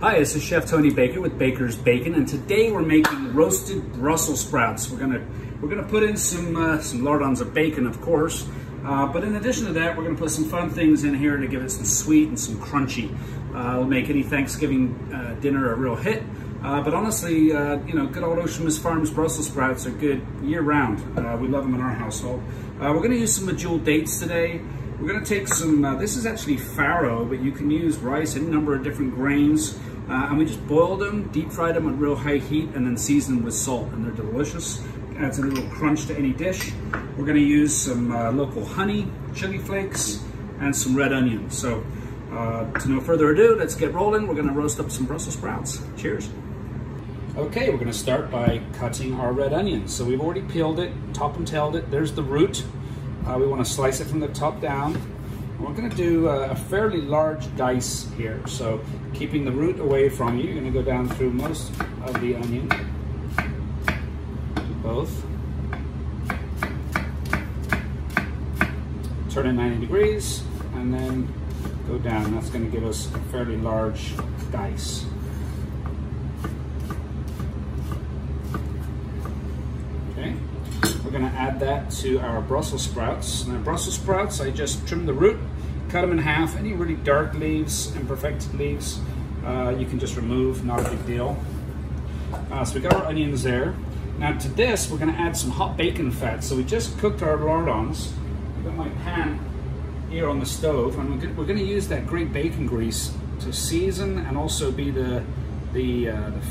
Hi, this is Chef Tony Baker with Baker's Bacon, and today we're making roasted Brussels sprouts. We're gonna put in some lardons of bacon, of course, but in addition to that, we're gonna put some fun things in here to give it some sweet and some crunchy. It'll make any Thanksgiving dinner a real hit. But honestly, you know, good old Ocean Mist Farms Brussels sprouts are good year-round. We love them in our household. We're gonna use some medjool dates today. We're gonna take some, this is actually farro, but you can use rice, any number of different grains. And we just boiled them, deep fried them at real high heat, and then seasoned them with salt, and they're delicious. Adds a little crunch to any dish. We're gonna use some local honey, chili flakes, and some red onion. So, to no further ado, let's get rolling. We're gonna roast up some Brussels sprouts. Cheers. Okay, we're gonna start by cutting our red onions. So we've already peeled it, top and tailed it. There's the root. We wanna slice it from the top down. We're gonna do a fairly large dice here. So keeping the root away from you, you're gonna go down through most of the onion. Do both. Turn it 90 degrees and then go down. That's gonna give us a fairly large dice. Okay, we're gonna add that to our Brussels sprouts. Now Brussels sprouts, I just trimmed the root, cut them in half. Any really dark leaves, imperfect leaves, you can just remove, not a big deal. So we got our onions there. Now to this, we're gonna add some hot bacon fat. So we just cooked our lardons. I've got my pan here on the stove, and we're gonna use that great bacon grease to season and also be the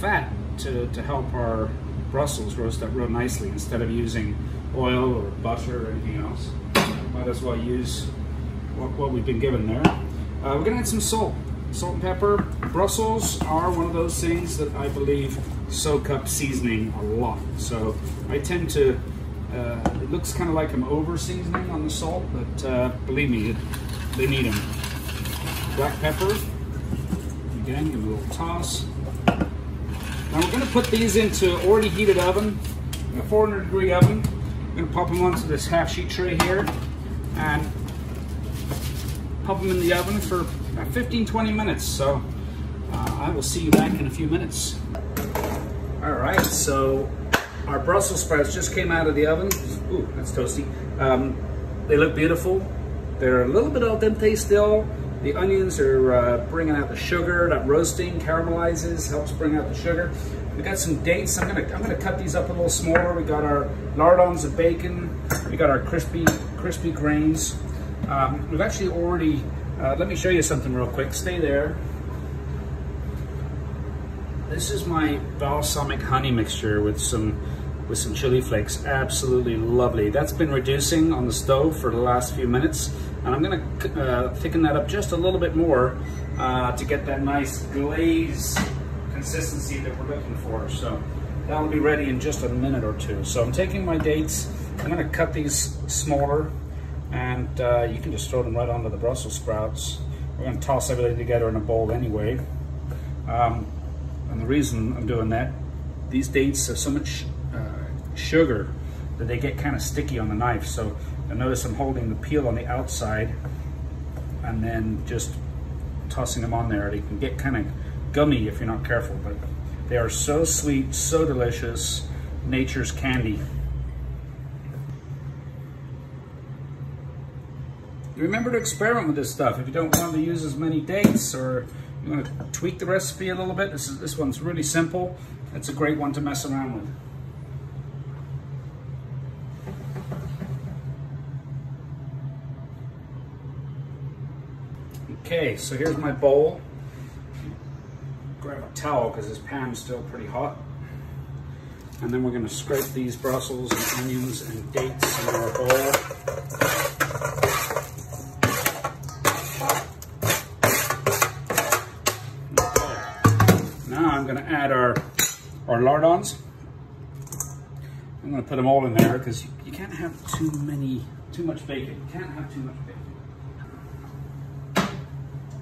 fat to help our Brussels roast up real nicely instead of using oil or butter or anything else. Might as well use what we've been given there. We're gonna add some salt and pepper. Brussels are one of those things that I believe soak up seasoning a lot. So I tend to, it looks kind of like I'm over seasoning on the salt, but believe me, they need them. Black pepper, again, give them a little toss. Now we're gonna put these into already heated oven, a 400-degree oven. I'm gonna pop them onto this half-sheet tray here and pop them in the oven for about 15-20 minutes. So I will see you back in a few minutes. All right, so our Brussels sprouts just came out of the oven. Ooh, that's toasty. They look beautiful. They're a little bit al dente still. The onions are bringing out the sugar. That roasting caramelizes, helps bring out the sugar. We got some dates. I'm gonna cut these up a little smaller. We got our lardons of bacon. We got our crispy grains. We've actually already, let me show you something real quick. Stay there. This is my balsamic honey mixture with some chili flakes. Absolutely lovely. That's been reducing on the stove for the last few minutes. And I'm gonna thicken that up just a little bit more to get that nice glaze consistency that we're looking for. So that'll be ready in just a minute or two. So I'm taking my dates. I'm gonna cut these smaller, and you can just throw them right onto the Brussels sprouts. We're gonna toss everything together in a bowl anyway. And the reason I'm doing that, these dates have so much sugar that they get kind of sticky on the knife. So I notice I'm holding the peel on the outside and then just tossing them on there. They can get kind of gummy if you're not careful, but they are so sweet, so delicious, nature's candy. Remember to experiment with this stuff. If you don't want to use as many dates, or you want to tweak the recipe a little bit, this one's really simple. It's a great one to mess around with. Okay, so here's my bowl. Grab a towel because this pan's still pretty hot. And then we're going to scrape these Brussels and onions and dates into our bowl. Now I'm going to add our lardons. I'm going to put them all in there because you can't have too much bacon. You can't have too much bacon.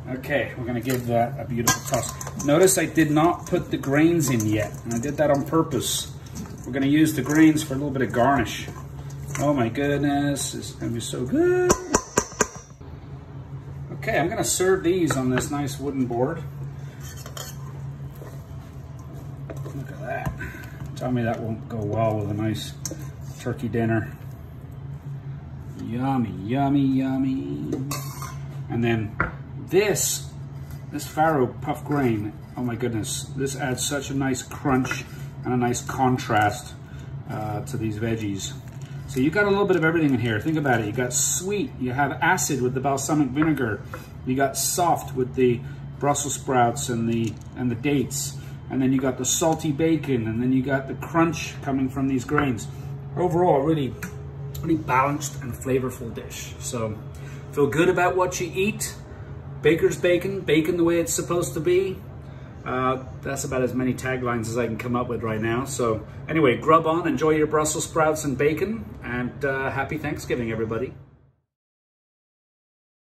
Okay, we're going to give that a beautiful toss. Notice I did not put the grains in yet, and I did that on purpose. We're going to use the grains for a little bit of garnish. Oh my goodness, it's going to be so good. Okay, I'm going to serve these on this nice wooden board. Tell me that won't go well with a nice turkey dinner. Yummy, yummy, yummy. And then this farro puff grain, oh my goodness, this adds such a nice crunch and a nice contrast to these veggies. So you got a little bit of everything in here. Think about it. You got sweet, you have acid with the balsamic vinegar, you got soft with the Brussels sprouts and the dates, and then you got the salty bacon, and then you got the crunch coming from these grains. Overall, really balanced and flavorful dish. So feel good about what you eat. Baker's bacon, bacon the way it's supposed to be. That's about as many taglines as I can come up with right now. So anyway, grub on, enjoy your Brussels sprouts and bacon, and happy Thanksgiving, everybody.